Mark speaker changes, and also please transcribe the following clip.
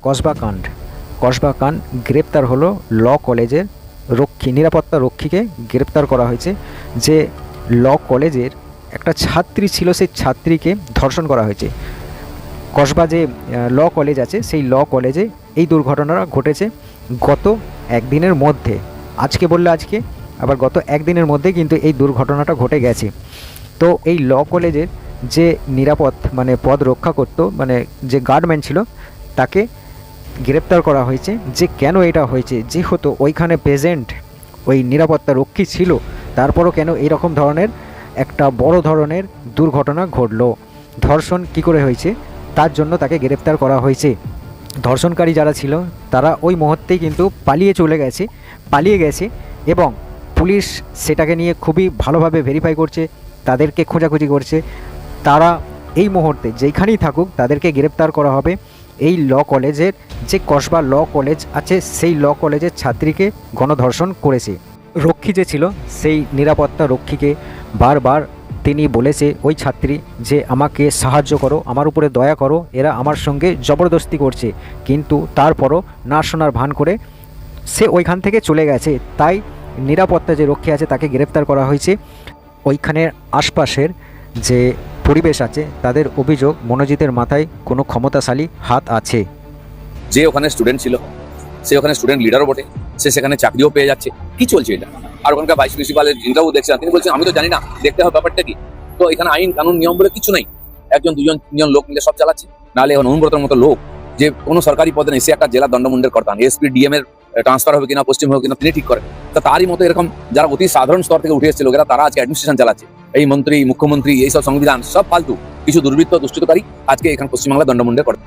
Speaker 1: কসবা কাণ্ড। কসবা কাণ্ড, গ্রেপ্তার হলো ল কলেজের রক্ষী, নিরাপত্তা রক্ষীকে গ্রেপ্তার করা হয়েছে। যে ল কলেজের একটা ছাত্রী ছিল, সেই ছাত্রীকে ধর্ষণ করা হয়েছে। কসবা যে ল কলেজ আছে, সেই ল কলেজে এই দুর্ঘটনাটা ঘটেছে গত একদিনের মধ্যে। আজকে বললে আজকে, আবার গত একদিনের মধ্যে কিন্তু এই দুর্ঘটনাটা ঘটে গেছে। তো এই ল কলেজের যে নিরাপদ মানে পদ রক্ষা করতো, মানে যে গার্ডম্যান ছিল, তাকে গ্রেপ্তার করা হয়েছে। যে কেন এটা হয়েছে, যেহেতু ওইখানে প্রেজেন্ট ওই নিরাপত্তা রক্ষী ছিল, তারপরও কেন এইরকম ধরনের একটা বড় ধরনের দুর্ঘটনা ঘটলো, ধর্ষণ কি করে হয়েছে, তার জন্য তাকে গ্রেপ্তার করা হয়েছে। ধর্ষণকারী যারা ছিল তারা ওই মুহূর্তেই কিন্তু পালিয়ে গেছে এবং পুলিশ সেটাকে নিয়ে খুবই ভালোভাবে ভেরিফাই করছে, তাদেরকে খোঁজাখুঁজি করছে। তারা এই মুহূর্তে যেখানেই থাকুক তাদেরকে গ্রেপ্তার করা হবে। এই ল কলেজের যে কসবা ল কলেজ আছে, সেই ল কলেজের ছাত্রীকে গণধর্ষণ করেছে। রক্ষী যে ছিল, সেই নিরাপত্তা রক্ষীকে বারবার তিনি বলেছে ওই ছাত্রী যে আমাকে সাহায্য করো, আমার উপরে দয়া করো, এরা আমার সঙ্গে জবরদস্তি করছে। কিন্তু তারপরও না শোনার ভান করে সে ওইখান থেকে চলে গেছে। তাই নিরাপত্তা যে রক্ষী আছে তাকে গ্রেপ্তার করা হয়েছে। ওইখানের আশপাশের যে পরিবেশ আছে, তাদের অভিযোগ মনোজিতের মাথায় কোনো ক্ষমতাশালী হাত আছে।
Speaker 2: যে ওখানে স্টুডেন্ট ছিল, সে ওখানে স্টুডেন্ট লিডারও বটে, সে সেখানে চাকরিও পেয়ে যাচ্ছে। কি চলছে এটা? আর ওখানকার ভাইস প্রিন্সিপালের ইন্টারভিউ দেখছেন, তিনি বলছেন আমি তো জানি না, দেখতে হবে ব্যাপারটা কি। তো এখানে আইন কানুন নিয়ম বলে কিছু নেই, একজন দুজন তিনজন লোক মিলে সব চালাচ্ছে। নাহলে এখন অনুব্রতর মতো লোক যে কোনো সরকারি পদে নেই, সে একটা জেলা দণ্ডমুণ্ডের কর্তা, এসপি ডিএম এর ট্রান্সফার হবে কিনা, পশ্চিম হবে কিনা তিনি ঠিক করেন। তা তারই মতো এরকম যারা অতি সাধারণ স্তর থেকে উঠে এসেছে লোকেরা, তারা আজকে অ্যাডমিনিস্ট্রেশন চালাচ্ছে। এই মন্ত্রী, মুখ্যমন্ত্রী, এইসব সংবিধান সব ফালতু, কিছু দুর্বৃত্ত দুষ্কৃতকারী আজকে এখানে পশ্চিমবাংলা দণ্ডমুণ্ডের কর্তা।